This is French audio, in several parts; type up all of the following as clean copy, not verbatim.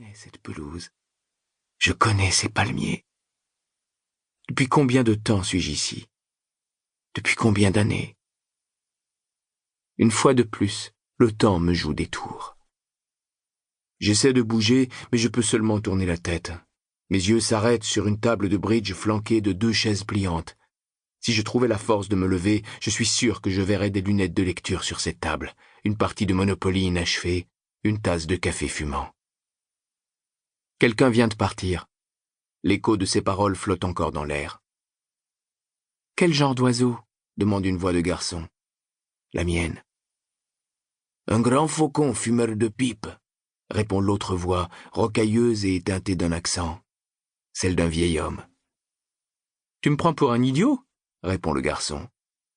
connais cette pelouse. Je connais ces palmiers. Depuis combien de temps suis-je ici? Depuis combien d'années? Une fois de plus, le temps me joue des tours. J'essaie de bouger, mais je peux seulement tourner la tête. Mes yeux s'arrêtent sur une table de bridge flanquée de 2 chaises pliantes. Si je trouvais la force de me lever, je suis sûr que je verrais des lunettes de lecture sur cette table, une partie de Monopoly inachevée, une tasse de café fumant. Quelqu'un vient de partir. L'écho de ses paroles flotte encore dans l'air. « Quel genre d'oiseau ?» demande une voix de garçon. La mienne. « Un grand faucon fumeur de pipe », répond l'autre voix, rocailleuse et teintée d'un accent. Celle d'un vieil homme. « Tu me prends pour un idiot ?» répond le garçon.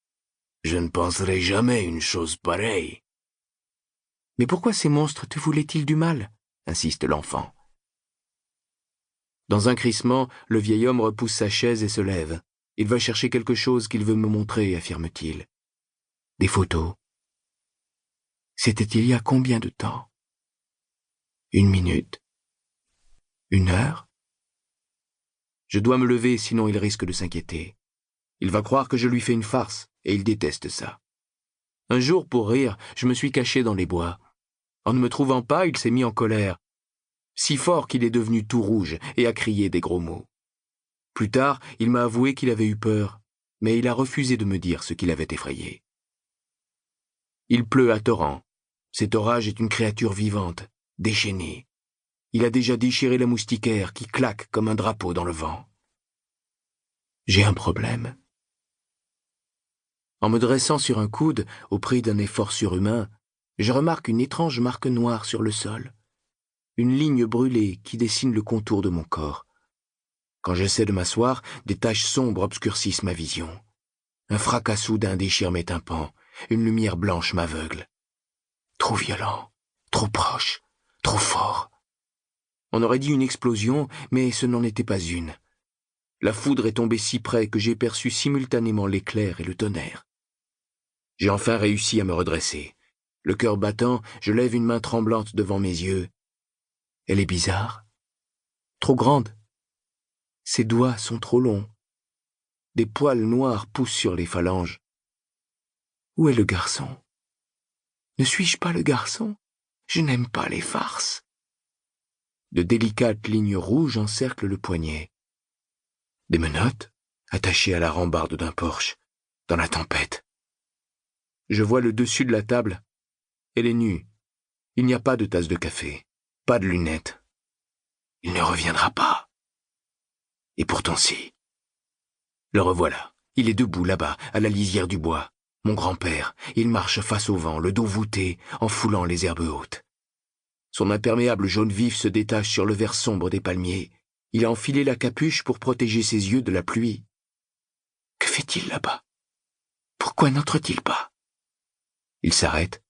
« Je ne penserai jamais une chose pareille. »« Mais pourquoi ces monstres te voulaient-ils du mal ?» insiste l'enfant. Dans un crissement, le vieil homme repousse sa chaise et se lève. Il va chercher quelque chose qu'il veut me montrer, affirme-t-il. Des photos. C'était il y a combien de temps? 1 minute? 1 heure? Je dois me lever, sinon il risque de s'inquiéter. Il va croire que je lui fais une farce, et il déteste ça. Un jour, pour rire, je me suis caché dans les bois. En ne me trouvant pas, il s'est mis en colère, si fort qu'il est devenu tout rouge et a crié des gros mots. Plus tard, il m'a avoué qu'il avait eu peur, mais il a refusé de me dire ce qui l'avait effrayé. Il pleut à torrents. Cet orage est une créature vivante, déchaînée. Il a déjà déchiré la moustiquaire qui claque comme un drapeau dans le vent. J'ai un problème. En me dressant sur un coude, au prix d'un effort surhumain, je remarque une étrange marque noire sur le sol. Une ligne brûlée qui dessine le contour de mon corps. Quand j'essaie de m'asseoir, des taches sombres obscurcissent ma vision. Un fracas soudain déchire mes tympans, une lumière blanche m'aveugle. Trop violent, trop proche, trop fort. On aurait dit une explosion, mais ce n'en était pas une. La foudre est tombée si près que j'ai perçu simultanément l'éclair et le tonnerre. J'ai enfin réussi à me redresser. Le cœur battant, je lève une main tremblante devant mes yeux. Elle est bizarre. Trop grande. Ses doigts sont trop longs. Des poils noirs poussent sur les phalanges. Où est le garçon? Ne suis-je pas le garçon? Je n'aime pas les farces. De délicates lignes rouges encerclent le poignet. Des menottes, attachées à la rambarde d'un porche, dans la tempête. Je vois le dessus de la table. Elle est nue. Il n'y a pas de tasse de café, pas de lunettes. Il ne reviendra pas. Et pourtant si. Le revoilà. Il est debout là-bas, à la lisière du bois. Mon grand-père, il marche face au vent, le dos voûté, en foulant les herbes hautes. Son imperméable jaune vif se détache sur le vert sombre des palmiers. Il a enfilé la capuche pour protéger ses yeux de la pluie. Que fait-il là-bas? Pourquoi n'entre-t-il pas? Il s'arrête.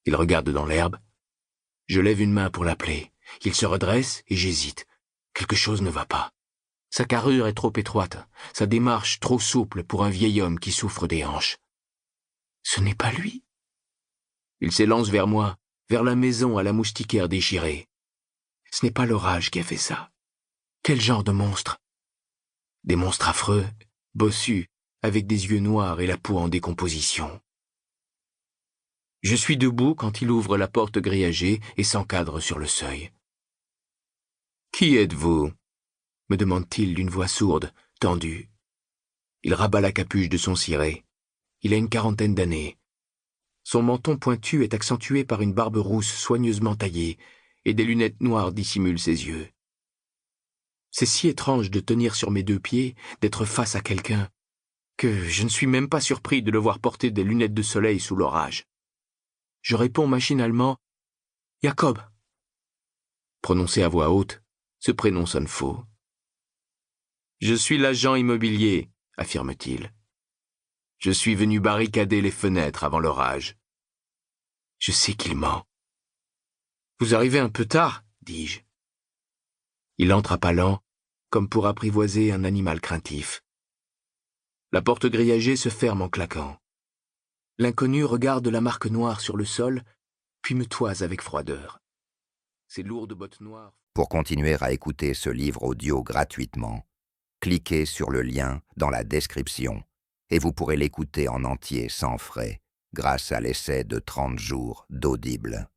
Il regarde dans l'herbe. Je lève une main pour l'appeler. Il se redresse et j'hésite. Quelque chose ne va pas. Sa carrure est trop étroite, sa démarche trop souple pour un vieil homme qui souffre des hanches. Ce n'est pas lui. Il s'élance vers moi, vers la maison à la moustiquaire déchirée. Ce n'est pas l'orage qui a fait ça. Quel genre de monstre? Des monstres affreux, bossus, avec des yeux noirs et la peau en décomposition. Je suis debout quand il ouvre la porte grillagée et s'encadre sur le seuil. « Qui êtes-vous » me demande-t-il d'une voix sourde, tendue. Il rabat la capuche de son ciré. Il a une 40aine d'années. Son menton pointu est accentué par une barbe rousse soigneusement taillée, et des lunettes noires dissimulent ses yeux. C'est si étrange de tenir sur mes 2 pieds, d'être face à quelqu'un, que je ne suis même pas surpris de le voir porter des lunettes de soleil sous l'orage. Je réponds machinalement « Jacob ». Prononcé à voix haute, ce prénom sonne faux. « Je suis l'agent immobilier », affirme-t-il. « Je suis venu barricader les fenêtres avant l'orage. » Je sais qu'il ment. « Vous arrivez un peu tard, » dis-je. Il entre à pas lents, comme pour apprivoiser un animal craintif. La porte grillagée se ferme en claquant. L'inconnu regarde la marque noire sur le sol, puis me toise avec froideur. Ses lourdes bottes noires Pour continuer à écouter ce livre audio gratuitement, cliquez sur le lien dans la description et vous pourrez l'écouter en entier sans frais grâce à l'essai de 30 jours d'Audible.